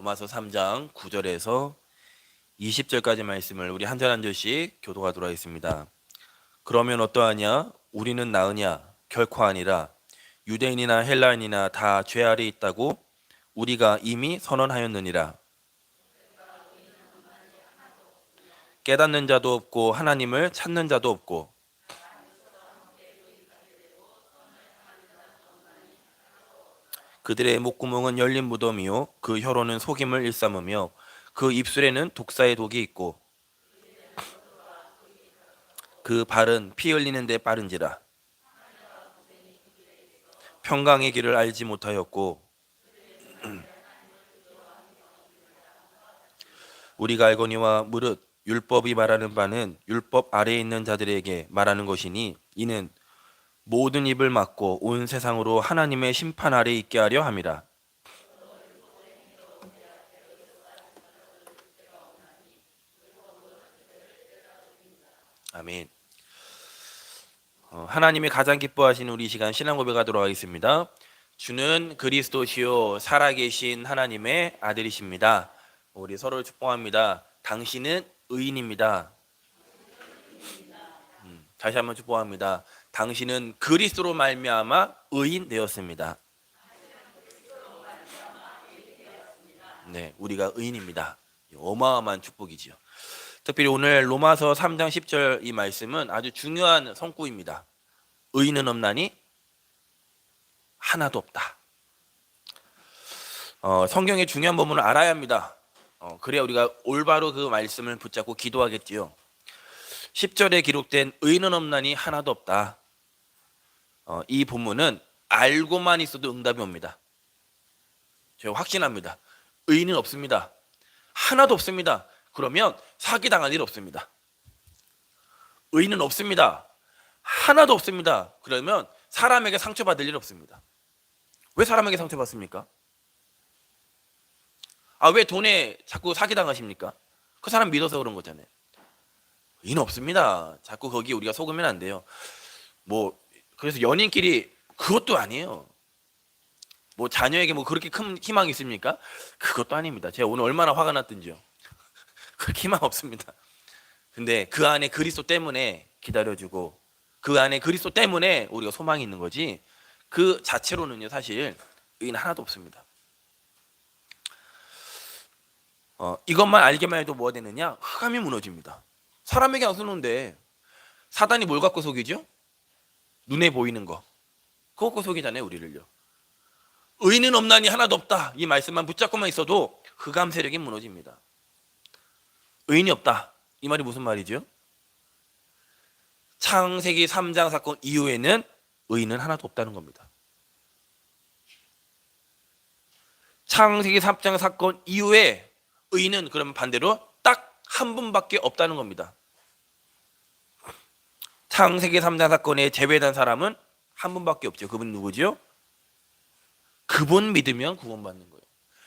로마서 3장 9절에서 20절까지 말씀을 우리 한 절 한 절씩 교독하도록 하겠습니다. 그러면 어떠하냐? 우리는 나으냐? 결코 아니라. 유대인이나 헬라인이나 다 죄 아래 있다고 우리가 이미 선언하였느니라. 깨닫는 자도 없고 하나님을 찾는 자도 없고 그들의 목구멍은 열린 무덤이요 그 혀로는 속임을 일삼으며 그 입술에는 독사의 독이 있고 그 발은 피 흘리는 데 빠른지라. 평강의 길을 알지 못하였고 우리가 알거니와 무릇 율법이 말하는 바는 율법 아래에 있는 자들에게 말하는 것이니 이는 모든 입을 막고 온 세상으로 하나님의 심판 아래 있게 하려 함이라. 아멘. 하나님이 가장 기뻐하시는 우리 시간 신앙 고백하도록 하겠습니다. 주는 그리스도시요 살아계신 하나님의 아들이십니다. 우리 서로를 축복합니다. 당신은 의인입니다. 다시 한번 축복합니다. 당신은 그리스도로 말미암아 의인 되었습니다. 네, 우리가 의인입니다. 어마어마한 축복이지요. 특별히 오늘 로마서 3장 10절 이 말씀은 아주 중요한 성구입니다. 의인은 없나니 하나도 없다. 성경의 중요한 부분을 알아야 합니다. 그래야 우리가 올바로 그 말씀을 붙잡고 기도하겠지요. 10절에 기록된 의인은 없나니 하나도 없다. 이 본문은 알고만 있어도 응답이 옵니다. 제가 확신합니다. 의인은 없습니다. 하나도 없습니다. 그러면 사기당할 일 없습니다. 의인은 없습니다. 하나도 없습니다. 그러면 사람에게 상처받을 일 없습니다. 왜 사람에게 상처받습니까? 왜 돈에 자꾸 사기당하십니까? 그 사람 믿어서 그런 거잖아요. 의인 없습니다. 자꾸 거기 우리가 속으면 안 돼요. 그래서 연인끼리 그것도 아니에요. 자녀에게 그렇게 큰 희망이 있습니까? 그것도 아닙니다. 제가 오늘 얼마나 화가 났든지요. 그렇게 희망 없습니다. 근데 그 안에 그리스도 때문에 기다려주고 그 안에 그리스도 때문에 우리가 소망이 있는 거지 그 자체로는요 사실 의인 하나도 없습니다. 이것만 알게만 해도 뭐가 되느냐? 흑암이 무너집니다. 사람에게 안 쓰는데 사단이 뭘 갖고 속이죠? 눈에 보이는 거 그거 갖고 속이잖아요 우리를요. 의인은 없나니 하나도 없다 이 말씀만 붙잡고만 있어도 흑암 세력이 무너집니다. 의인이 없다 이 말이 무슨 말이죠? 창세기 3장 사건 이후에는 의인은 하나도 없다는 겁니다. 창세기 3장 사건 이후에 의인은 그러면 반대로 딱 한 분밖에 없다는 겁니다. 창세기 3장 사건에 제외된 사람은 한 분밖에 없죠. 그분 누구죠? 그분 믿으면 구원받는 거예요.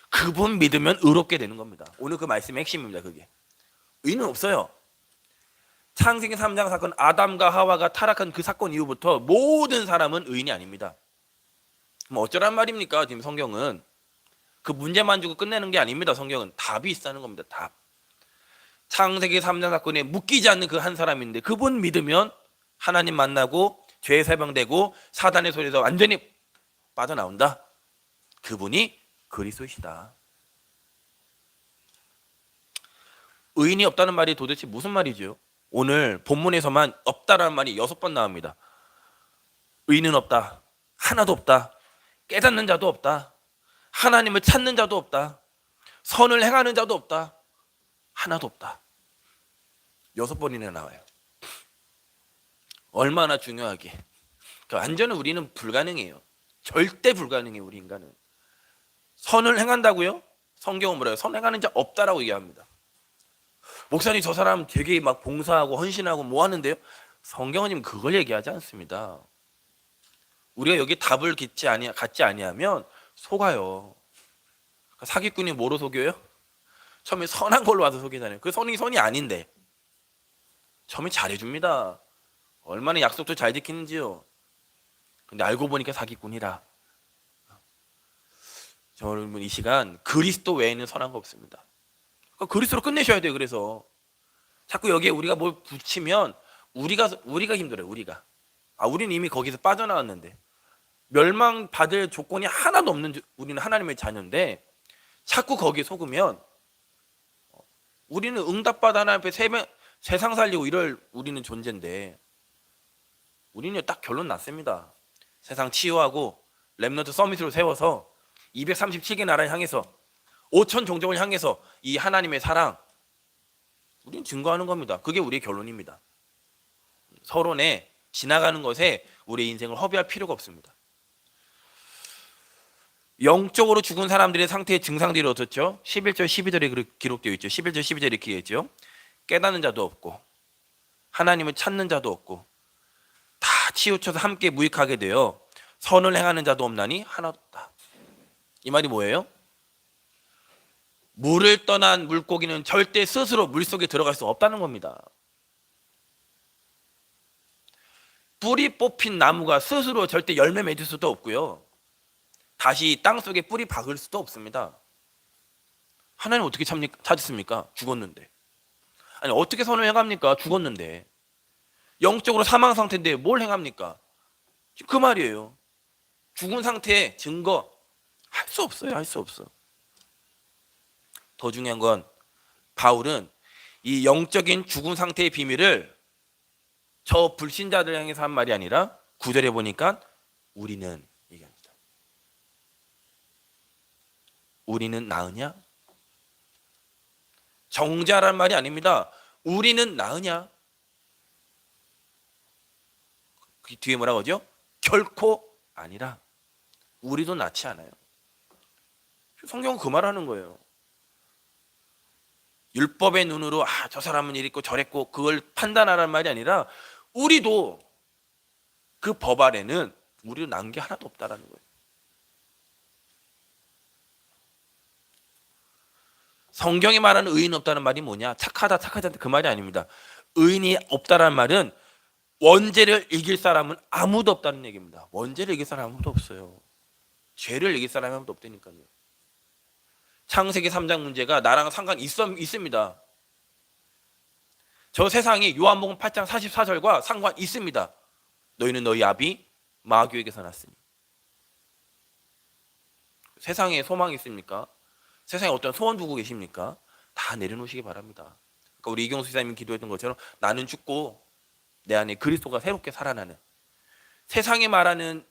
그분 믿으면 의롭게 되는 겁니다. 오늘 그 말씀의 핵심입니다. 그게 의인은 없어요. 창세기 3장 사건 아담과 하와가 타락한 그 사건 이후부터 모든 사람은 의인이 아닙니다. 어쩌란 말입니까? 지금 성경은 그 문제만 주고 끝내는 게 아닙니다. 성경은 답이 있다는 겁니다. 답. 창세기 3장 사건에 묶이지 않는 그 한 사람인데 그분 믿으면 하나님 만나고 죄에 해방되고 사단의 손에서 완전히 빠져나온다. 그분이 그리스도시다. 의인이 없다는 말이 도대체 무슨 말이죠? 오늘 본문에서만 없다라는 말이 6번 나옵니다. 의인은 없다. 하나도 없다. 깨닫는 자도 없다. 하나님을 찾는 자도 없다. 선을 행하는 자도 없다. 하나도 없다. 6번이나 나와요. 얼마나 중요하게. 완전히 우리는 불가능해요. 절대 불가능해요. 우리 인간은. 선을 행한다고요? 성경은 뭐래요? 선 행하는 자 없다라고 얘기합니다. 목사님 저 사람 되게 막 봉사하고 헌신하고 뭐 하는데요? 성경은 지금 그걸 얘기하지 않습니다. 우리가 여기 답을 갖지 아니하면 속아요. 사기꾼이 뭐로 속여요? 처음에 선한 걸로 와서 속이잖아요. 그 선이 아닌데 처음에 잘해줍니다. 얼마나 약속도 잘 지키는지요. 근데 알고 보니까 사기꾼이라. 여러분 이 시간 그리스도 외에는 선한 거 없습니다. 그리스도로 끝내셔야 돼요. 그래서 자꾸 여기에 우리가 뭘 붙이면 우리가 힘들어요. 우리는 이미 거기서 빠져나왔는데 멸망받을 조건이 하나도 없는 우리는 하나님의 자녀인데 자꾸 거기에 속으면 우리는 응답받아 하나님 앞에 세상 살리고 이럴 우리는 존재인데 우리는 딱 결론 났습니다. 세상 치유하고 렘넌트 서밋으로 세워서 237개 나라를 향해서 5천 종족을 향해서 이 하나님의 사랑 우리는 증거하는 겁니다. 그게 우리의 결론입니다. 서론에 지나가는 것에 우리의 인생을 허비할 필요가 없습니다. 영적으로 죽은 사람들의 상태의 증상들이 어떻죠? 11절 12절에 기록되어 있죠. 11절 12절에 이렇게 있죠. 깨닫는 자도 없고 하나님을 찾는 자도 없고 다 치우쳐서 함께 무익하게 되어 선을 행하는 자도 없나니 하나도 없다. 이 말이 뭐예요? 물을 떠난 물고기는 절대 스스로 물속에 들어갈 수 없다는 겁니다. 뿌리 뽑힌 나무가 스스로 절대 열매 맺을 수도 없고요. 다시 땅속에 뿌리 박을 수도 없습니다. 하나님 어떻게 찾았습니까? 죽었는데. 아니 어떻게 선을 행합니까? 죽었는데. 영적으로 사망 상태인데 뭘 행합니까? 그 말이에요. 죽은 상태의 증거 할 수 없어요. 할 수 없어. 더 중요한 건 바울은 이 영적인 죽은 상태의 비밀을 저 불신자들 향해서 한 말이 아니라 9절에 보니까 우리는 얘기합니다. 우리는 나으냐? 정자란 말이 아닙니다. 우리는 나으냐? 그 뒤에 뭐라고 하죠? 결코 아니라 우리도 낫지 않아요. 성경은 그 말하는 거예요. 율법의 눈으로 저 사람은 이랬고 저랬고 그걸 판단하라는 말이 아니라 우리도 그 법 아래는 우리도 난 게 하나도 없다라는 거예요. 성경이 말하는 의인 없다는 말이 뭐냐? 착하다 착하지 않다 그 말이 아닙니다. 의인이 없다라는 말은 원죄를 이길 사람은 아무도 없다는 얘기입니다. 원죄를 이길 사람 아무도 없어요. 죄를 이길 사람이 아무도 없다니까요. 창세기 3장 문제가 나랑 상관 있습니다. 저 세상이 요한복음 8장 44절과 상관 있습니다. 너희는 너희 아비 마귀에게서 났으니. 세상에 소망이 있습니까? 세상에 어떤 소원 두고 계십니까? 다 내려놓으시기 바랍니다. 그러니까 우리 이경수 지사님이 기도했던 것처럼 나는 죽고 내 안에 그리스도가 새롭게 살아나는 세상이 말하는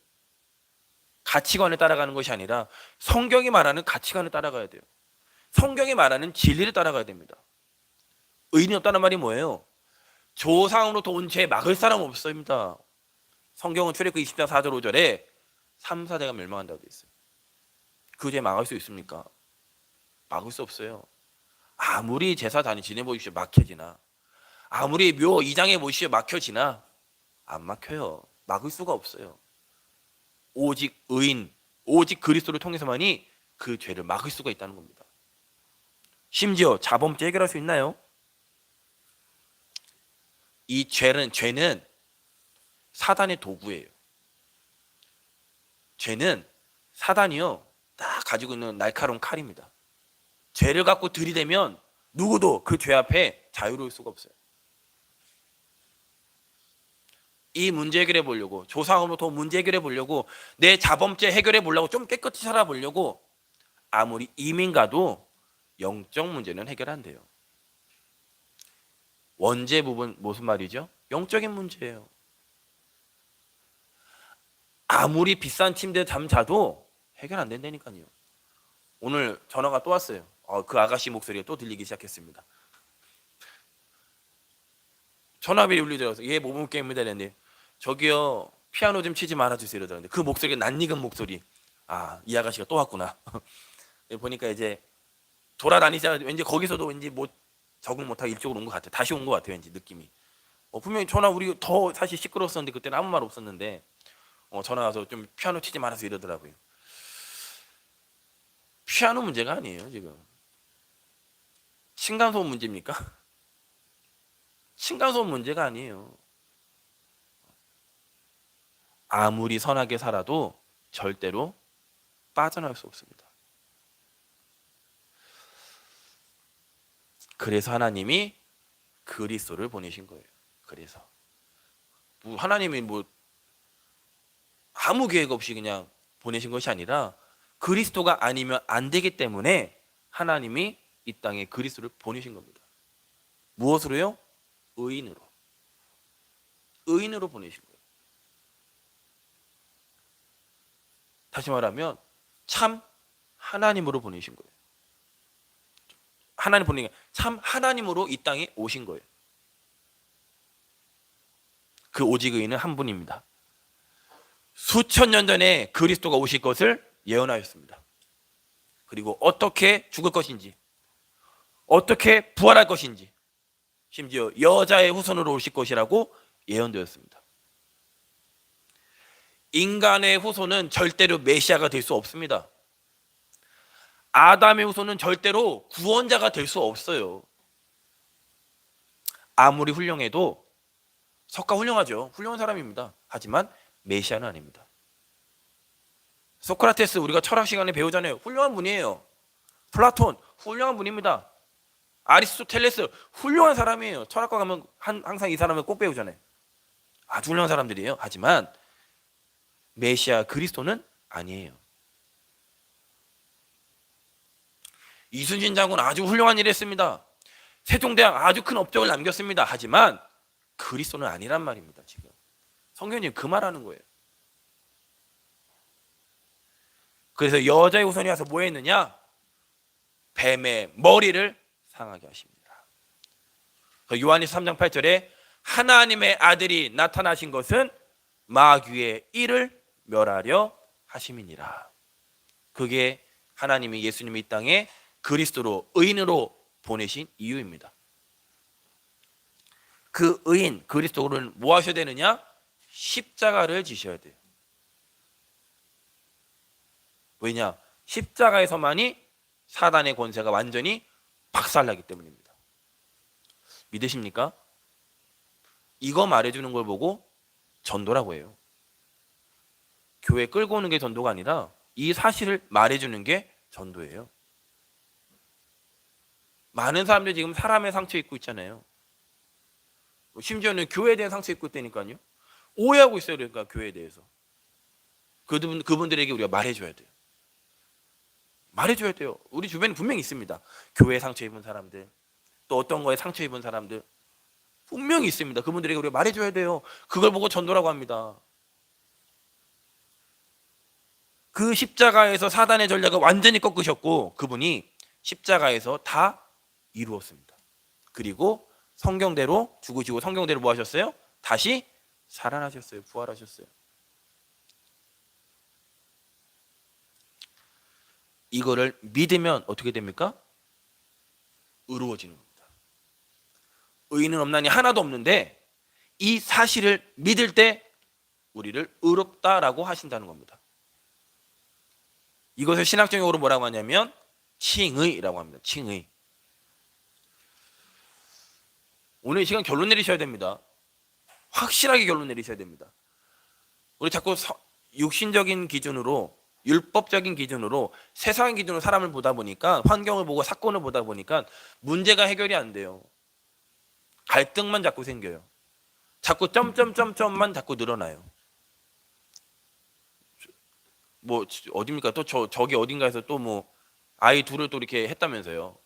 가치관을 따라가는 것이 아니라 성경이 말하는 가치관을 따라가야 돼요. 성경이 말하는 진리를 따라가야 됩니다. 의인이 없다는 말이 뭐예요? 조상으로부터 온 죄 막을 사람 없습니다. 성경은 출애굽기 20장 4절 5절에 3, 4대가 멸망한다고 되어 있어요. 그 죄 막을 수 있습니까? 막을 수 없어요. 아무리 제사 단위 지내보십시오 막혀지나 아무리 묘 2장에 보십시오 막혀지나 안 막혀요. 막을 수가 없어요. 오직 의인, 오직 그리스도를 통해서만이 그 죄를 막을 수가 있다는 겁니다. 심지어 자범죄 해결할 수 있나요? 이 죄는 사단의 도구예요. 죄는 사단이요 딱 가지고 있는 날카로운 칼입니다. 죄를 갖고 들이대면 누구도 그 죄 앞에 자유로울 수가 없어요. 이 문제 해결해 보려고 조상으로부터 문제 해결해 보려고 내 자범죄 해결해 보려고 좀 깨끗이 살아보려고 아무리 이민 가도 영적 문제는 해결 안 돼요. 원죄 부분 무슨 말이죠? 영적인 문제예요. 아무리 비싼 침대 잠 자도 해결 안 된다니까요. 오늘 전화가 또 왔어요. 그 아가씨 목소리가 또 들리기 시작했습니다. 전화벨이 울리더라고요. 얘 모범 게임을 되는데 저기요 피아노 좀 치지 말아주세요 이러더라고요. 그 목소리가 낯익은 목소리. 이 아가씨가 또 왔구나. 보니까 이제 돌아다니자 왠지 거기서도 왠지 뭐 적응 못하고 이쪽으로 온 것 같아요. 다시 온 것 같아요. 왠지 느낌이. 분명히 전화 우리 더 사실 시끄러웠었는데 그때는 아무 말 없었는데 전화 와서 좀 피아노 치지 말아서 이러더라고요. 피아노 문제가 아니에요 지금. 층간소음 문제입니까? 층간소음 문제가 아니에요. 아무리 선하게 살아도 절대로 빠져나올 수 없습니다. 그래서 하나님이 그리스도를 보내신 거예요. 그래서 하나님이 아무 계획 없이 그냥 보내신 것이 아니라 그리스도가 아니면 안 되기 때문에 하나님이 이 땅에 그리스도를 보내신 겁니다. 무엇으로요? 의인으로. 의인으로 보내신 거예요. 다시 말하면 참 하나님으로 보내신 거예요. 하나님 보내신 게 참 하나님으로 이 땅에 오신 거예요. 그 오직 의인은 한 분입니다. 수천 년 전에 그리스도가 오실 것을 예언하였습니다. 그리고 어떻게 죽을 것인지, 어떻게 부활할 것인지, 심지어 여자의 후손으로 오실 것이라고 예언되었습니다. 인간의 후손은 절대로 메시아가 될 수 없습니다. 아담의 후손은 절대로 구원자가 될 수 없어요. 아무리 훌륭해도 석가 훌륭하죠. 훌륭한 사람입니다. 하지만 메시아는 아닙니다. 소크라테스 우리가 철학 시간에 배우잖아요. 훌륭한 분이에요. 플라톤 훌륭한 분입니다. 아리스토텔레스 훌륭한 사람이에요. 철학과 가면 항상 이 사람을 꼭 배우잖아요. 아주 훌륭한 사람들이에요. 하지만 메시아 그리스도는 아니에요. 이순신 장군 아주 훌륭한 일을 했습니다. 세종대왕 아주 큰 업적을 남겼습니다. 하지만 그리스도는 아니란 말입니다. 지금 성경님 그 말하는 거예요. 그래서 여자의 후손이 와서 뭐 했느냐? 뱀의 머리를 상하게 하십니다. 요한일서 3장 8절에 하나님의 아들이 나타나신 것은 마귀의 일을 멸하려 하심이니라. 그게 하나님이 예수님이 이 땅에 그리스도로 의인으로 보내신 이유입니다. 그 의인 그리스도를 뭐 하셔야 되느냐? 십자가를 지셔야 돼요. 왜냐? 십자가에서만이 사단의 권세가 완전히 박살나기 때문입니다. 믿으십니까? 이거 말해주는 걸 보고 전도라고 해요. 교회 끌고 오는 게 전도가 아니라 이 사실을 말해주는 게 전도예요. 많은 사람들이 지금 사람의 상처 입고 있잖아요. 심지어는 교회에 대한 상처 입고 있다니까요. 오해하고 있어요. 그러니까 교회에 대해서 그분들에게 우리가 말해줘야 돼요. 말해줘야 돼요. 우리 주변에 분명히 있습니다. 교회에 상처 입은 사람들, 또 어떤 거에 상처 입은 사람들 분명히 있습니다. 그분들에게 우리가 말해줘야 돼요. 그걸 보고 전도라고 합니다. 그 십자가에서 사단의 전략을 완전히 꺾으셨고 그분이 십자가에서 다 이루었습니다. 그리고 성경대로 죽으시고 성경대로 뭐 하셨어요? 다시 살아나셨어요. 부활하셨어요. 이거를 믿으면 어떻게 됩니까? 의로워지는 겁니다. 의인은 없나니 하나도 없는데 이 사실을 믿을 때 우리를 의롭다라고 하신다는 겁니다. 이것을 신학적으로 뭐라고 하냐면 칭의라고 합니다. 칭의. 오늘 이 시간 결론 내리셔야 됩니다. 확실하게 결론 내리셔야 됩니다. 우리 자꾸 육신적인 기준으로, 율법적인 기준으로, 세상의 기준으로 사람을 보다 보니까, 환경을 보고 사건을 보다 보니까 문제가 해결이 안 돼요. 갈등만 자꾸 생겨요. 자꾸 점점점점만 자꾸 늘어나요. 뭐 어딥니까? 또 저기 어딘가에서 또 뭐 아이 둘을 또 이렇게 했다면서요.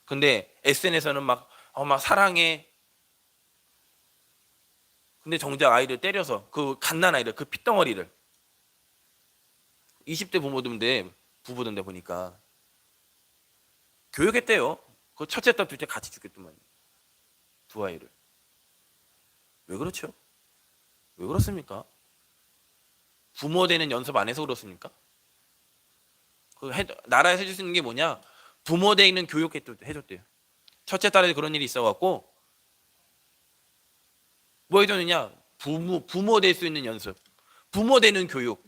근데 SNS에서는 막 사랑해. 근데 정작 아이를 때려서 그 갓난 아이를 그 핏덩어리를 20대 부부던데 보니까 교육했대요. 그 첫째 딸 둘째 같이 죽겠더만 두 아이를. 왜 그렇죠? 왜 그렇습니까? 부모 되는 연습 안 해서 그렇습니까? 나라에서 해줄 수 있는 게 뭐냐? 부모 되는 교육 해줬대요. 첫째 딸에 그런 일이 있어갖고 뭐 해줬느냐? 부모 될 수 있는 연습, 부모 되는 교육.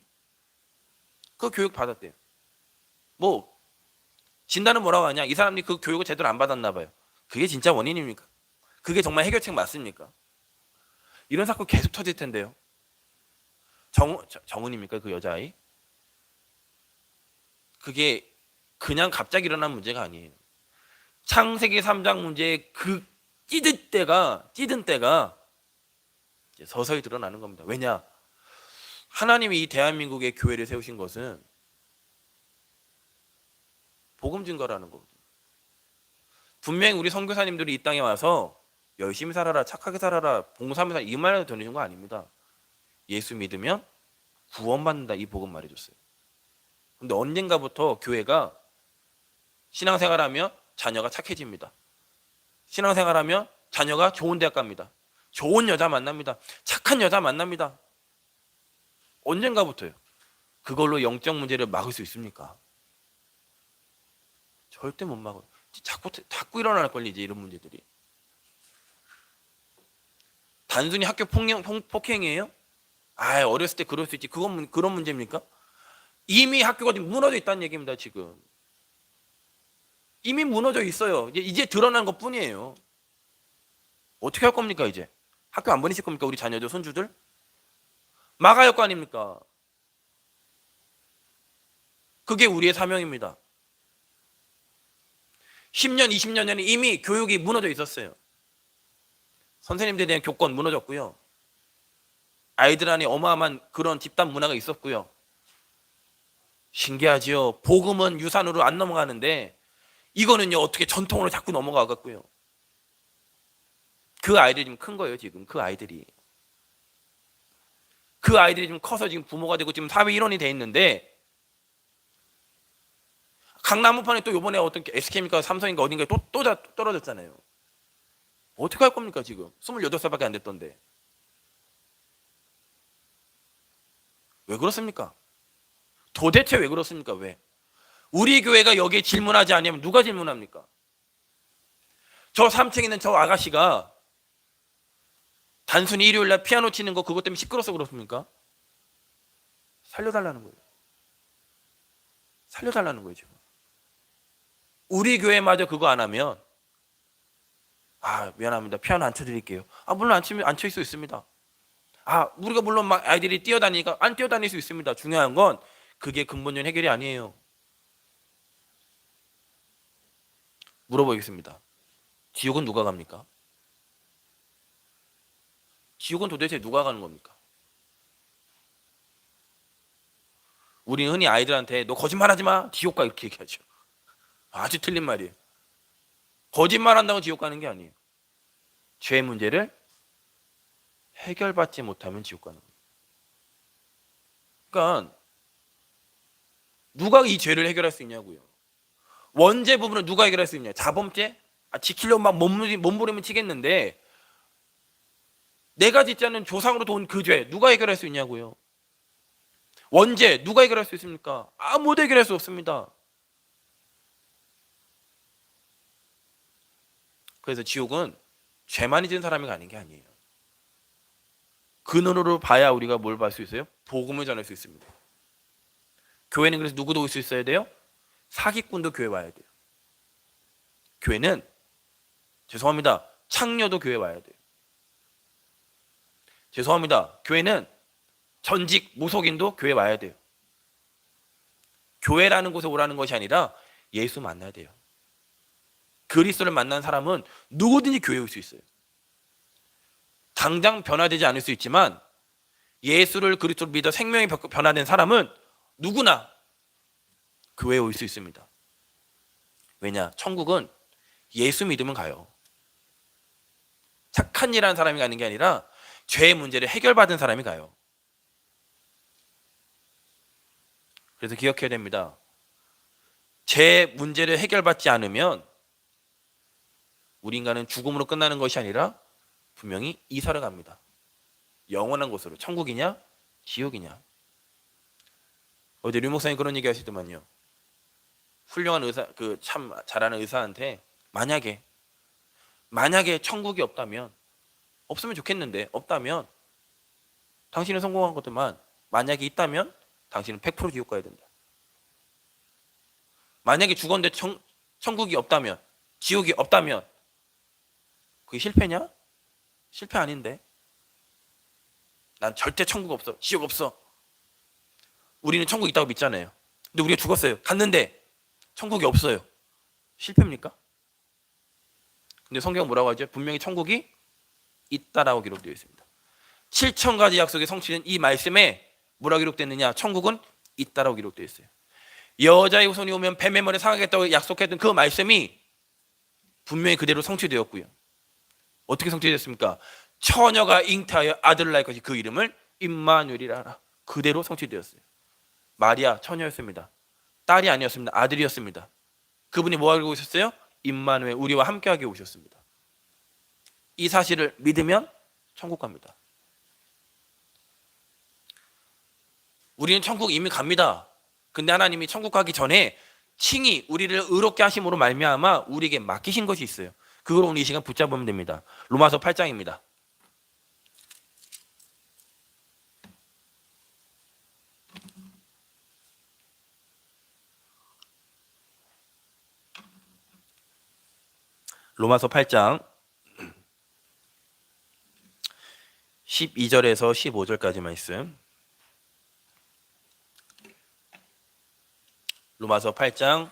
그 교육 받았대요. 뭐 진단은 뭐라고 하냐? 이 사람이 그 교육을 제대로 안 받았나 봐요. 그게 진짜 원인입니까? 그게 정말 해결책 맞습니까? 이런 사건 계속 터질 텐데요. 정은입니까? 그 여자아이? 그게 그냥 갑자기 일어난 문제가 아니에요. 창세기 3장 문제의 그 찌든 때가 이제 서서히 드러나는 겁니다. 왜냐? 하나님이 이 대한민국의 교회를 세우신 것은 복음 증거라는 거거든요. 분명히 우리 선교사님들이 이 땅에 와서 열심히 살아라, 착하게 살아라, 봉사하면서 이 말을 전해준 거 아닙니다. 예수 믿으면 구원받는다, 이 복음 말해줬어요. 근데 언젠가부터 교회가 신앙생활하면 자녀가 착해집니다. 신앙생활하면 자녀가 좋은 대학 갑니다. 좋은 여자 만납니다. 착한 여자 만납니다. 언젠가부터요. 그걸로 영적 문제를 막을 수 있습니까? 절대 못 막아요. 자꾸 일어날 걸요, 이제 이런 문제들이. 단순히 학교 폭행이에요? 어렸을 때 그럴 수 있지. 그런 문제입니까? 이미 학교가 지금 무너져 있다는 얘기입니다, 지금. 이미 무너져 있어요. 이제 드러난 것 뿐이에요. 어떻게 할 겁니까, 이제? 학교 안 보내실 겁니까, 우리 자녀들, 손주들? 막아야 할 거 아닙니까? 그게 우리의 사명입니다. 10년, 20년 전에 이미 교육이 무너져 있었어요. 선생님들에 대한 교권 무너졌고요. 아이들 안에 어마어마한 그런 집단 문화가 있었고요. 신기하지요. 복음은 유산으로 안 넘어가는데 이거는요, 어떻게 전통으로 자꾸 넘어가겠고요. 그 아이들이 지금 큰 거예요, 지금. 그 아이들이 지금 커서 지금 부모가 되고 지금 사회 일원이 돼 있는데, 강남우판에 또 요번에 어떤 SK입니까 삼성인가 어딘가에 또 떨어졌잖아요. 어떻게 할 겁니까, 지금? 28살밖에 안 됐던데. 왜 그렇습니까? 도대체 왜 그렇습니까? 왜? 우리 교회가 여기에 질문하지 않으면 누가 질문합니까? 저 3층에 있는 저 아가씨가 단순히 일요일날 피아노 치는 거 그것 때문에 시끄러워서 그렇습니까? 살려달라는 거예요. 살려달라는 거예요, 지금. 우리 교회마저 그거 안 하면, 미안합니다, 피아노 안 쳐드릴게요. 물론 안 칠 수 있습니다. 우리가 물론 막 아이들이 뛰어다니니까 안 뛰어다닐 수 있습니다. 중요한 건 그게 근본적인 해결이 아니에요. 물어보겠습니다. 지옥은 누가 갑니까? 지옥은 도대체 누가 가는 겁니까? 우리 흔히 아이들한테 너 거짓말하지 마, 지옥 가, 이렇게 얘기하죠. 아주 틀린 말이에요. 거짓말한다고 지옥 가는 게 아니에요. 죄 문제를 해결받지 못하면 지옥 가는 거예요. 그러니까 누가 이 죄를 해결할 수 있냐고요. 원죄 부분을 누가 해결할 수 있냐? 자범죄? 지키려고 막 몸부림을 치겠는데 내가 짓지 않은 조상으로 온 그 죄 누가 해결할 수 있냐고요. 원죄 누가 해결할 수 있습니까? 아무도 해결할 수 없습니다. 그래서 지옥은 죄만 잊은 사람이 가는 게 아니에요. 그 눈으로 봐야 우리가 뭘 볼 수 있어요? 복음을 전할 수 있습니다. 교회는 그래서 누구도 올 수 있어야 돼요? 사기꾼도 교회 와야 돼요. 교회는, 죄송합니다, 창녀도 교회 와야 돼요. 죄송합니다, 교회는 전직 무속인도 교회 와야 돼요. 교회라는 곳에 오라는 것이 아니라 예수 만나야 돼요. 그리스도를 만난 사람은 누구든지 교회에 올 수 있어요. 당장 변화되지 않을 수 있지만 예수를 그리스도를 믿어 생명이 변화된 사람은 누구나 교회에 올 수 있습니다. 왜냐? 천국은 예수 믿으면 가요. 착한 일하는 사람이 가는 게 아니라 죄의 문제를 해결받은 사람이 가요. 그래서 기억해야 됩니다. 죄 문제를 해결받지 않으면 우리 인간은 죽음으로 끝나는 것이 아니라 분명히 이사를 갑니다. 영원한 곳으로. 천국이냐 지옥이냐. 어제 류 목사님 그런 얘기 하시더만요. 훌륭한 의사, 참 잘하는 의사한테 만약에 천국이 없다면, 없으면 좋겠는데 없다면 당신은 성공한 것들만, 만약에 있다면 당신은 100% 지옥 가야 된다. 만약에 죽었는데 천국이 없다면, 지옥이 없다면 그게 실패냐? 실패 아닌데. 난 절대 천국 없어, 지옥 없어. 우리는 천국 있다고 믿잖아요. 근데 우리가 죽었어요. 갔는데 천국이 없어요. 실패입니까? 근데 성경은 뭐라고 하죠? 분명히 천국이 있다라고 기록되어 있습니다. 7천 가지 약속이 성취된 이 말씀에 뭐라고 기록됐느냐? 천국은 있다라고 기록되어 있어요. 여자의 후손이 오면 뱀의 머리를 상하겠다고 약속했던 그 말씀이 분명히 그대로 성취되었고요. 어떻게 성취됐습니까? 처녀가 잉태하여 아들을 낳을 것이 그 이름을 임마누엘이라 하라. 그대로 성취되었어요. 마리아 처녀였습니다. 딸이 아니었습니다. 아들이었습니다. 그분이 뭐 하고 오셨어요? 임마누엘, 우리와 함께하게 오셨습니다. 이 사실을 믿으면 천국 갑니다. 우리는 천국 이미 갑니다. 근데 하나님이 천국 가기 전에 칭히 우리를 의롭게 하심으로 말미암아 우리에게 맡기신 것이 있어요. 그걸 오늘 이 시간 붙잡으면 됩니다. 로마서 8장입니다. 로마서 8장 12절에서 15절까지 말씀. 로마서 8장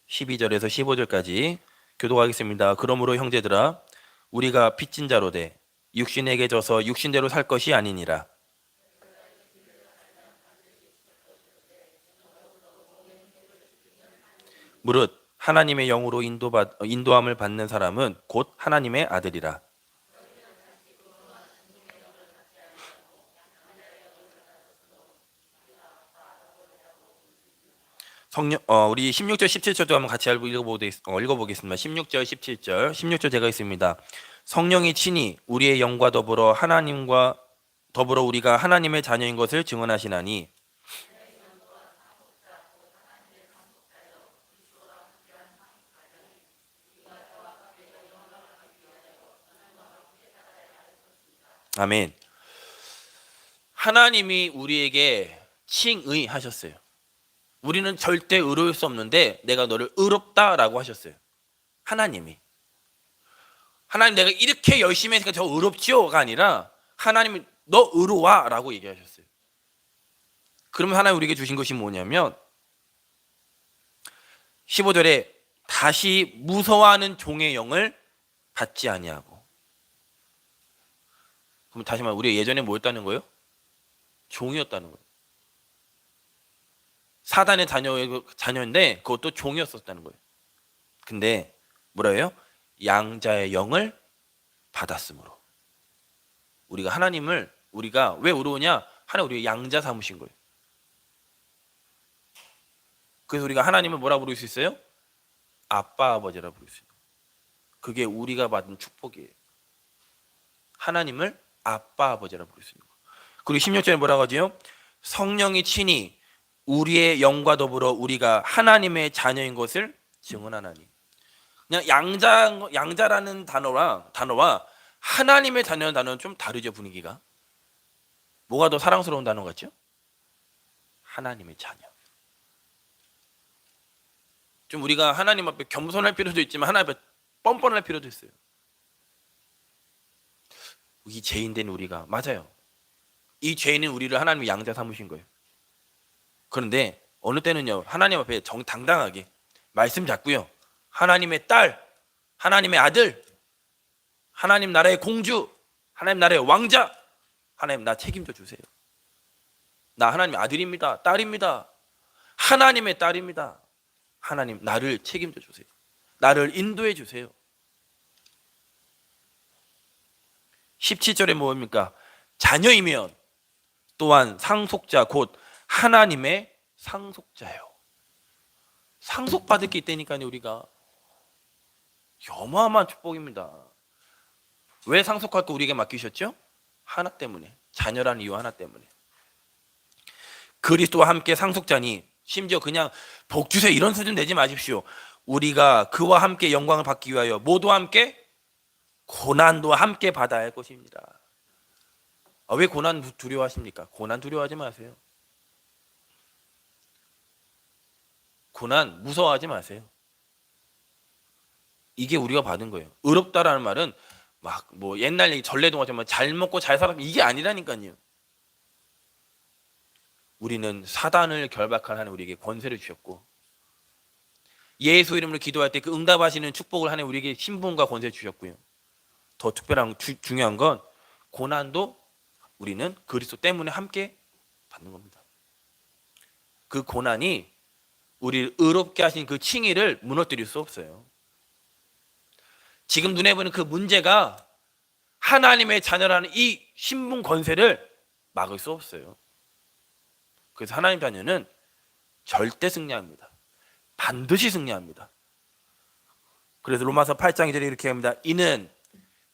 12절에서 15절까지 교독하겠습니다. 그러므로 형제들아 우리가 빚진 자로 돼 육신에게 져서 육신대로 살 것이 아니니라. 무릇 하나님의 영으로 인도함을 받는 사람은 곧 하나님의 아들이라. 우리 16절 17절도 한번 같이 읽어보겠습니다. 16절 17절 16절 제가 있습니다. 성령이 친히 우리의 영과 더불어 우리가 하나님의 자녀인 것을 증언하시나니 아멘. 하나님이 우리에게 칭의하셨어요. 우리는 절대 의로울 수 없는데 내가 너를 의롭다라고 하셨어요. 하나님 내가 이렇게 열심히 했으니까 저 의롭지요가 아니라 하나님이 너 의로와라고 얘기하셨어요. 그러면 하나님 우리에게 주신 것이 뭐냐면 15절에 다시 무서워하는 종의 영을 받지 아니하고. 그럼 다시 말해 우리 예전에 뭐였다는 거예요? 종이었다는 거예요. 사단의 자녀인데 그것도 종이었었다는 거예요. 근데 뭐라 해요? 양자의 영을 받았으므로. 우리가 하나님을 우리가 왜 의로우냐? 하나님 우리가 양자 삼으신 거예요. 그래서 우리가 하나님을 뭐라 부를 수 있어요? 아빠 아버지라 부를 수 있어요. 그게 우리가 받은 축복이에요. 하나님을 아빠 아버지라 부를 수 있는 거예요. 그리고 16절에 뭐라고 하죠? 성령이 친히 우리의 영과 더불어 우리가 하나님의 자녀인 것을 증언하나니. 그냥 양자라는 단어와 하나님의 자녀라는 단어는 좀 다르죠. 분위기가. 뭐가 더 사랑스러운 단어 같죠? 하나님의 자녀. 좀 우리가 하나님 앞에 겸손할 필요도 있지만 하나님 앞에 뻔뻔할 필요도 있어요. 이 죄인된 우리가 맞아요. 이 죄인은 우리를 하나님이 양자 삼으신 거예요. 그런데 어느 때는요 하나님 앞에 정당당하게 말씀 잡고요 하나님의 딸, 하나님의 아들, 하나님 나라의 공주, 하나님 나라의 왕자, 하나님 나 책임져 주세요. 나 하나님의 아들입니다, 딸입니다, 하나님의 딸입니다. 하나님 나를 책임져 주세요. 나를 인도해 주세요. 17절에 뭡니까? 자녀이면 또한 상속자 곧 하나님의 상속자요. 상속받을 게 있다니까요. 우리가 어마어마한 축복입니다. 왜 상속할 거 우리에게 맡기셨죠? 하나 때문에, 자녀라는 이유 하나 때문에. 그리스도와 함께 상속자니, 심지어 그냥 복 주세요 이런 수준 내지 마십시오. 우리가 그와 함께 영광을 받기 위하여 모두와 함께 고난도 함께 받아야 할 것입니다. 왜 고난 두려워하십니까? 고난 두려워하지 마세요. 고난 무서워하지 마세요. 이게 우리가 받은 거예요. 의롭다라는 말은 막 뭐 옛날 얘기 전래동화처럼 잘 먹고 잘 살았 이게 아니라니까요. 우리는 사단을 결박한 하나님 우리에게 권세를 주셨고 예수 이름으로 기도할 때 그 응답하시는 축복을 하나님 우리에게 신분과 권세 주셨고요. 더 특별한 중요한 건 고난도 우리는 그리스도 때문에 함께 받는 겁니다. 그 고난이 우리를 의롭게 하신 그 칭의를 무너뜨릴 수 없어요. 지금 눈에 보이는 그 문제가 하나님의 자녀라는 이 신분 권세를 막을 수 없어요. 그래서 하나님 자녀는 절대 승리합니다. 반드시 승리합니다. 그래서 로마서 8장 2절에 이렇게 합니다. 이는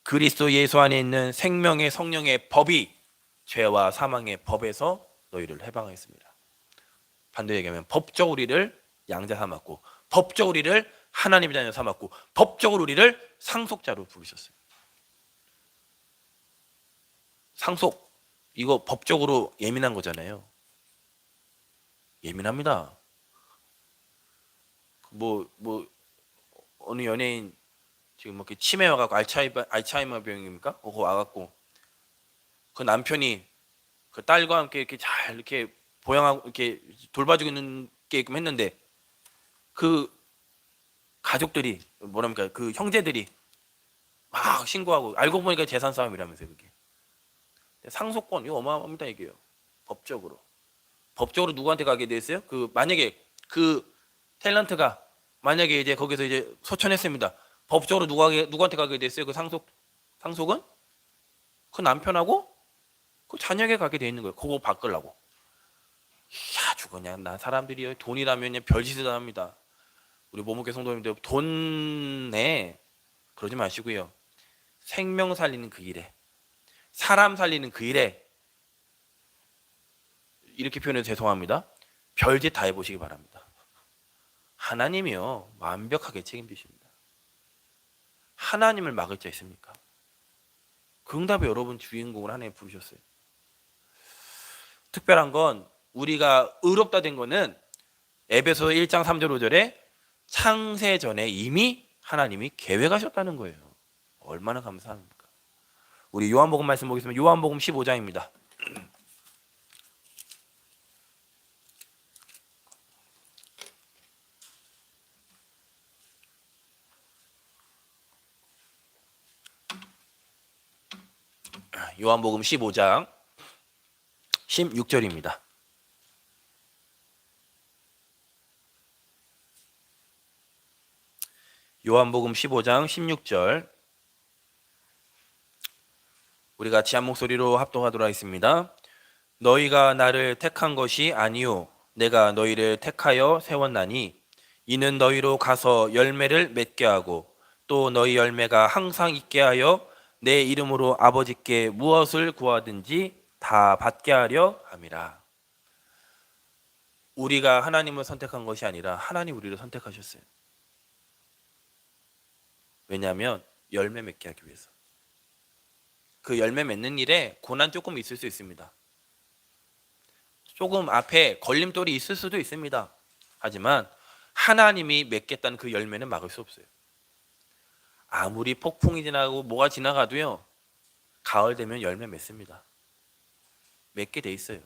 그리스도 예수 안에 있는 생명의 성령의 법이 죄와 사망의 법에서 너희를 해방하였습니다. 반대로 얘기하면 법적으로 우리를 양자 삼았고, 법적으로 우리를 하나님의 자녀 삼았고, 법적으로 우리를 상속자로 부르셨어요. 상속, 이거 법적으로 예민한 거잖아요. 예민합니다. 어느 연예인 지금 이렇게 치매 와갖고 알츠하이머 병입니까? 그거 와갖고 그 남편이 그 딸과 함께 이렇게 잘 이렇게 보양하고 이렇게 돌봐주고 있게끔 했는데 그 가족들이 뭐랍니까? 그 형제들이 막 신고하고 알고 보니까 재산 싸움이라면서요. 그게 상속권 이거 어마어마합니다. 이게요. 법적으로 누구한테 가게 돼 있어요? 그 만약에 그 탤런트가 만약에 이제 거기서 이제 소천했습니다. 법적으로 누구한테 가게 돼 있어요? 그 상속은 그 남편하고 그 자녀에게 가게 돼 있는 거예요. 그거 바꾸려고. 아주 그냥 나 사람들이 돈이라면 별짓을 합니다. 우리 모목교 성도님들 돈에 그러지 마시고요. 생명 살리는 그 일에, 사람 살리는 그 일에, 이렇게 표현해서 죄송합니다. 별짓 다 해보시기 바랍니다. 하나님이요 완벽하게 책임지십니다. 하나님을 막을 자 있습니까? 그 응답에 여러분 주인공을 하나님 부르셨어요. 특별한 건 우리가 의롭다 된 거는 에베소 1장 3절 5절에 창세 전에 이미 하나님이 계획하셨다는 거예요. 얼마나 감사합니까? 우리 요한복음 말씀 보겠습니다. 요한복음 15장입니다. 요한복음 15장 16절입니다. 요한복음 15장 16절 우리 같이 한 목소리로 합독하도록 하겠습니다. 너희가 나를 택한 것이 아니요 내가 너희를 택하여 세웠나니 이는 너희로 가서 열매를 맺게 하고 또 너희 열매가 항상 있게 하여 내 이름으로 아버지께 무엇을 구하든지 다 받게 하려 함이라. 우리가 하나님을 선택한 것이 아니라 하나님 우리를 선택하셨어요. 왜냐하면 열매 맺게 하기 위해서. 그 열매 맺는 일에 고난 조금 있을 수 있습니다. 조금 앞에 걸림돌이 있을 수도 있습니다. 하지만 하나님이 맺겠다는 그 열매는 막을 수 없어요. 아무리 폭풍이 지나고 뭐가 지나가도요 가을 되면 열매 맺습니다. 맺게 돼 있어요.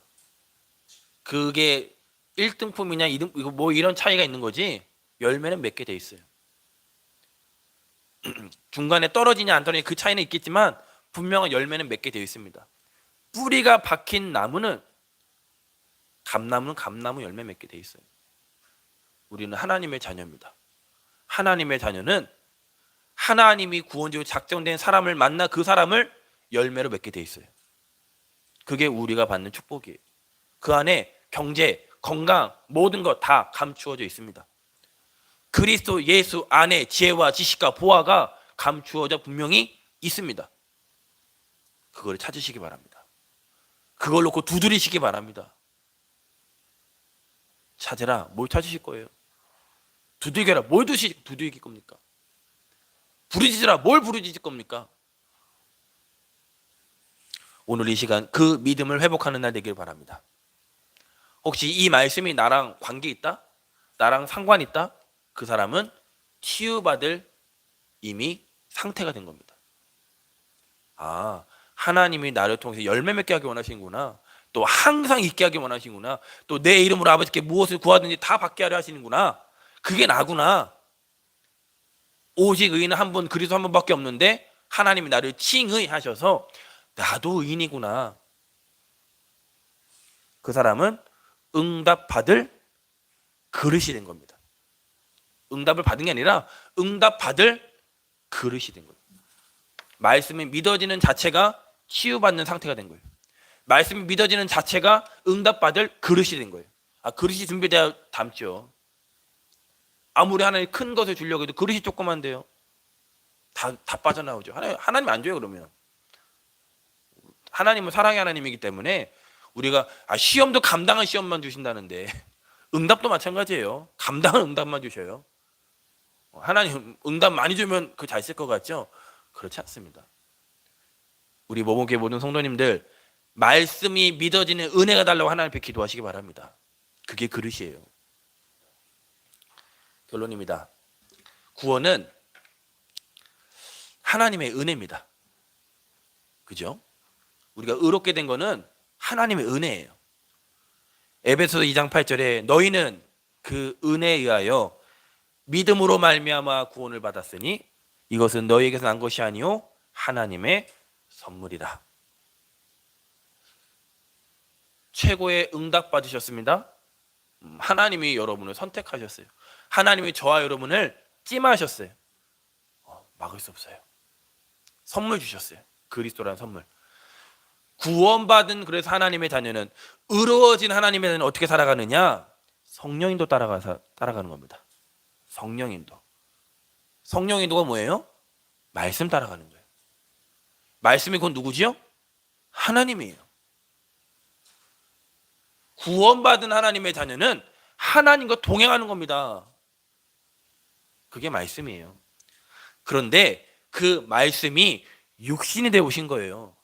그게 1등품이냐 2등 뭐 이런 차이가 있는 거지 열매는 맺게 돼 있어요. 중간에 떨어지냐 안 떨어지냐 그 차이는 있겠지만 분명한 열매는 맺게 되어 있습니다. 뿌리가 박힌 나무는 감나무 열매 맺게 되어 있어요. 우리는 하나님의 자녀입니다. 하나님의 자녀는 하나님이 구원주로 작정된 사람을 만나 그 사람을 열매로 맺게 되어 있어요. 그게 우리가 받는 축복이에요. 그 안에 경제, 건강 모든 것 다 감추어져 있습니다. 그리스도 예수 안에 지혜와 지식과 보화가 감추어져 분명히 있습니다. 그걸 찾으시기 바랍니다. 그걸 놓고 두드리시기 바랍니다. 찾으라. 뭘 찾으실 거예요? 두들겨라. 뭘 두들길 겁니까? 부르짖으라. 뭘 부르짖을 겁니까? 오늘 이 시간 그 믿음을 회복하는 날 되길 바랍니다. 혹시 이 말씀이 나랑 관계 있다? 나랑 상관 있다? 그 사람은 치유받을 이미 상태가 된 겁니다. 아, 하나님이 나를 통해서 열매 맺게 하기 원하시는구나. 또 항상 있게 하기 원하시는구나. 또 내 이름으로 아버지께 무엇을 구하든지 다 받게 하려 하시는구나. 그게 나구나. 오직 의인은 한 분, 그리스도 한 분밖에 없는데 하나님이 나를 칭의하셔서 나도 의인이구나. 그 사람은 응답받을 그릇이 된 겁니다. 응답을 받은 게 아니라 응답받을 그릇이 된 거예요. 말씀이 믿어지는 자체가 치유받는 상태가 된 거예요. 말씀이 믿어지는 자체가 응답받을 그릇이 된 거예요. 그릇이 준비되어 담죠. 아무리 하나님 큰 것을 주려고 해도 그릇이 조그만데요. 다 빠져나오죠. 하나님 안 줘요. 그러면 하나님은 사랑의 하나님이기 때문에 우리가 시험도 감당한 시험만 주신다는데 응답도 마찬가지예요. 감당한 응답만 주셔요. 하나님 응답 많이 주면 그 잘 쓸 것 같죠? 그렇지 않습니다. 우리 모범교회 모든 성도님들 말씀이 믿어지는 은혜가 달라고 하나님 앞에 기도하시기 바랍니다. 그게 그릇이에요. 결론입니다. 구원은 하나님의 은혜입니다. 그죠? 우리가 의롭게 된 거는 하나님의 은혜예요. 에베소서 2장 8절에 너희는 그 은혜에 의하여 믿음으로 말미암아 구원을 받았으니 이것은 너희에게서 난 것이 아니요 하나님의 선물이라. 최고의 응답 받으셨습니다. 하나님이 여러분을 선택하셨어요. 하나님이 저와 여러분을 찜하셨어요. 막을 수 없어요. 선물 주셨어요. 그리스도라는 선물. 구원받은 그래서 하나님의 자녀는 의로워진 하나님의 자녀는 어떻게 살아가느냐? 성령인도 따라가는 겁니다. 성령인도. 성령인도가 뭐예요? 말씀 따라가는 거예요. 말씀이 곧 누구지요? 하나님이에요. 구원받은 하나님의 자녀는 하나님과 동행하는 겁니다. 그게 말씀이에요. 그런데 그 말씀이 육신이 되어 오신 거예요.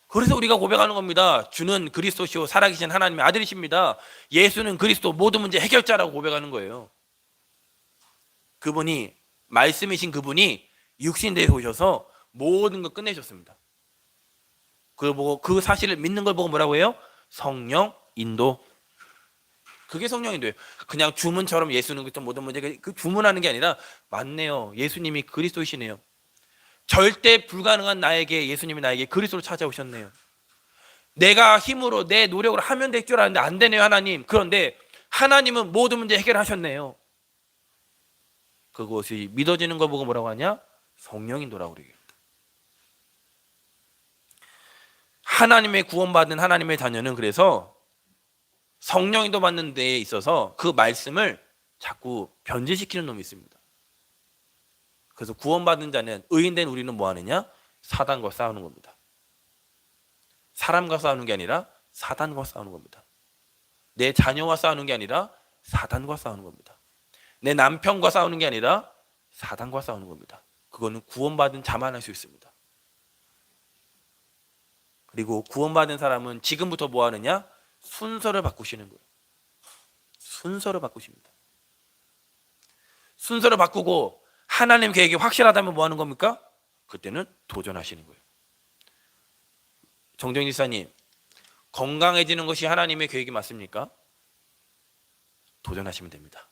그래서 우리가 고백하는 겁니다. 주는 그리스도시요 살아계신 하나님의 아들이십니다. 예수는 그리스도 모든 문제 해결자라고 고백하는 거예요. 그분이 말씀이신 그분이 육신 되어 오셔서 모든 걸 끝내셨습니다. 그걸 보고 그 사실을 믿는 걸 보고 뭐라고 해요? 성령 인도. 그게 성령 인도예요. 그냥 주문처럼 예수는 그리스도 모든 문제 그 주문하는 게 아니라 맞네요. 예수님이 그리스도이시네요. 절대 불가능한 나에게 예수님이 나에게 그리스도로 찾아오셨네요. 내가 힘으로 내 노력으로 하면 될 줄 알았는데 안 되네요 하나님. 그런데 하나님은 모든 문제 해결하셨네요. 그것이 믿어지는 거 보고 뭐라고 하냐? 성령인도라고 그래요. 하나님의 구원받은 하나님의 자녀는 그래서 성령인도 받는 데에 있어서 그 말씀을 자꾸 변질시키는 놈이 있습니다. 그래서 구원받은 자는 의인된 우리는 뭐 하느냐? 사단과 싸우는 겁니다. 사람과 싸우는 게 아니라 사단과 싸우는 겁니다. 내 자녀와 싸우는 게 아니라 사단과 싸우는 겁니다. 내 남편과 싸우는 게 아니라 사단과 싸우는 겁니다. 그거는 구원받은 자만 할 수 있습니다. 그리고 구원받은 사람은 지금부터 뭐 하느냐? 순서를 바꾸시는 거예요. 순서를 바꾸십니다. 순서를 바꾸고 하나님 계획이 확실하다면 뭐 하는 겁니까? 그때는 도전하시는 거예요. 정정희 지사님, 건강해지는 것이 하나님의 계획이 맞습니까? 도전하시면 됩니다.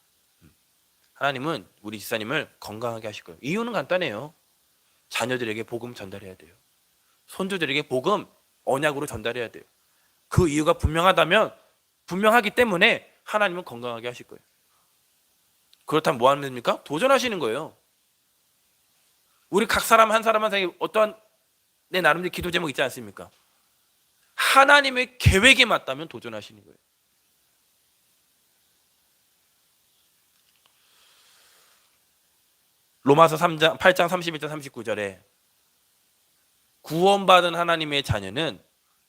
하나님은 우리 지사님을 건강하게 하실 거예요. 이유는 간단해요. 자녀들에게 복음 전달해야 돼요. 손주들에게 복음 언약으로 전달해야 돼요. 그 이유가 분명하기 때문에 하나님은 건강하게 하실 거예요. 그렇다면 뭐 하면 됩니까? 도전하시는 거예요. 우리 각 사람 한 사람 한 사람이 어떠한 내 나름대로 기도 제목 있지 않습니까? 하나님의 계획에 맞다면 도전하시는 거예요. 로마서 8장 31절 39절에 구원받은 하나님의 자녀는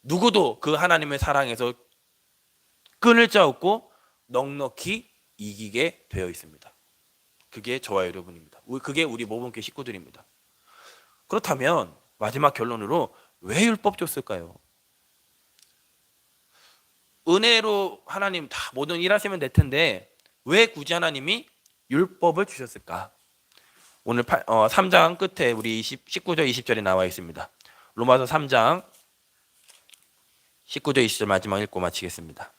누구도 그 하나님의 사랑에서 끈을 짜없고 넉넉히 이기게 되어 있습니다. 그게 저와 여러분입니다. 그게 우리 모범교회 식구들입니다. 그렇다면 마지막 결론으로 왜 율법 줬을까요? 은혜로 하나님 다 모든 일하시면 될 텐데 왜 굳이 하나님이 율법을 주셨을까? 오늘 3장 끝에 우리 19절 20절에 나와 있습니다. 로마서 3장 19절 20절 마지막 읽고 마치겠습니다.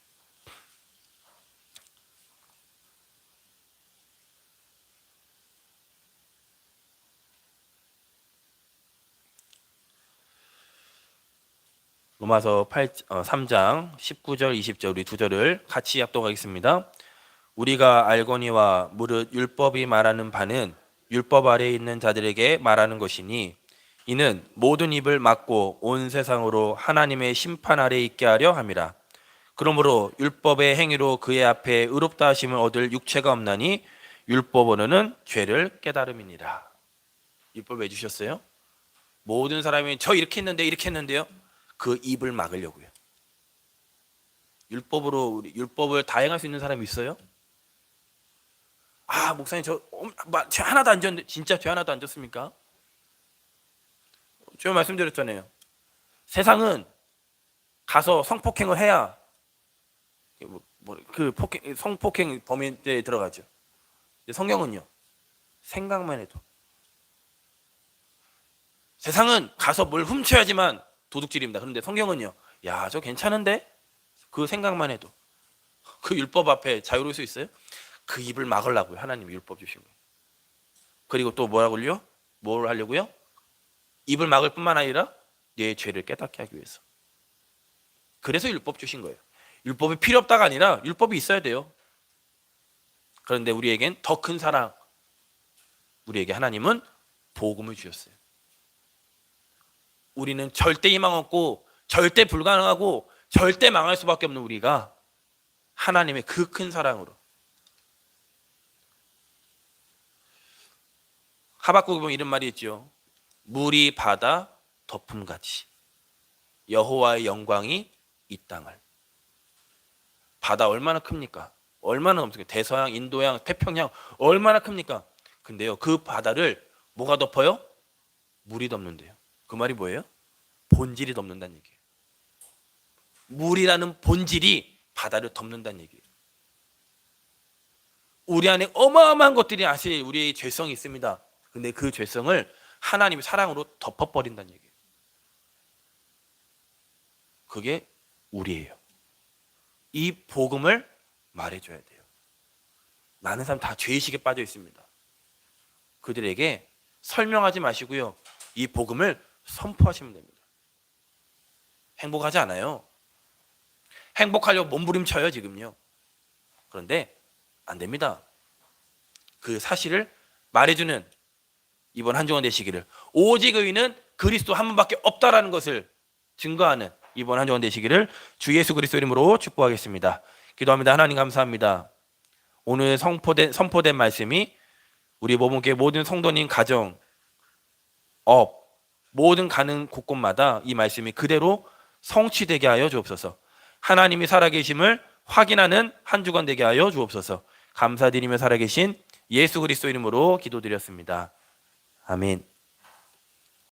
로마서 3장 19절 20절 우리 두 절을 같이 합독하겠습니다. 우리가 알거니와 무릇 율법이 말하는 바는 율법 아래에 있는 자들에게 말하는 것이니 이는 모든 입을 막고 온 세상으로 하나님의 심판 아래에 있게 하려 함이라. 그러므로 율법의 행위로 그의 앞에 의롭다 하심을 얻을 육체가 없나니 율법으로는 죄를 깨달음이니라. 율법 왜 주셨어요? 모든 사람이 저 이렇게 했는데 이렇게 했는데요. 그 입을 막으려고요. 율법으로 율법을 다행할 수 있는 사람이 있어요? 아, 목사님 죄 하나도 안 졌는데 진짜 죄 하나도 안 졌습니까? 제가 말씀드렸잖아요. 세상은 가서 성폭행을 해야 성폭행 범죄에 들어가죠. 성경은요, 생각만 해도. 세상은 가서 뭘 훔쳐야지만 도둑질입니다. 그런데 성경은요, 야, 저 괜찮은데? 그 생각만 해도. 그 율법 앞에 자유로울 수 있어요? 그 입을 막으려고요. 하나님 율법 주신 거예요. 그리고 또 뭐라고요? 뭘 하려고요? 입을 막을 뿐만 아니라 내 죄를 깨닫게 하기 위해서. 그래서 율법 주신 거예요. 율법이 필요 없다가 아니라 율법이 있어야 돼요. 그런데 우리에겐 더 큰 사랑, 우리에게 하나님은 복음을 주셨어요. 우리는 절대 희망 없고 절대 불가능하고 절대 망할 수밖에 없는 우리가 하나님의 그 큰 사랑으로. 하박국에 보면 이런 말이 있죠. 물이 바다 덮음같이 여호와의 영광이 이 땅을. 바다 얼마나 큽니까? 얼마나 넘습니까? 대서양, 인도양, 태평양 얼마나 큽니까? 근데요, 그 바다를 뭐가 덮어요? 물이 덮는데요. 그 말이 뭐예요? 본질이 덮는다는 얘기예요. 물이라는 본질이 바다를 덮는다는 얘기예요. 우리 안에 어마어마한 것들이 사실 우리의 죄성이 있습니다. 근데 그 죄성을 하나님의 사랑으로 덮어버린다는 얘기예요. 그게 우리예요. 이 복음을 말해줘야 돼요. 많은 사람 다 죄의식에 빠져 있습니다. 그들에게 설명하지 마시고요, 이 복음을 선포하시면 됩니다. 행복하지 않아요. 행복하려고 몸부림쳐요 지금요. 그런데 안 됩니다. 그 사실을 말해주는 이번 한 주간 되시기를, 오직 의인은 그리스도 한 분밖에 없다라는 것을 증거하는 이번 한 주간 되시기를 주 예수 그리스도 이름으로 축복하겠습니다. 기도합니다. 하나님 감사합니다. 오늘 선포된 말씀이 우리 모범교회 모든 성도님 가정, 모든 가는 곳곳마다 이 말씀이 그대로 성취되게 하여 주옵소서. 하나님이 살아계심을 확인하는 한 주간 되게 하여 주옵소서. 감사드리며 살아계신 예수 그리스도 이름으로 기도드렸습니다. 아멘.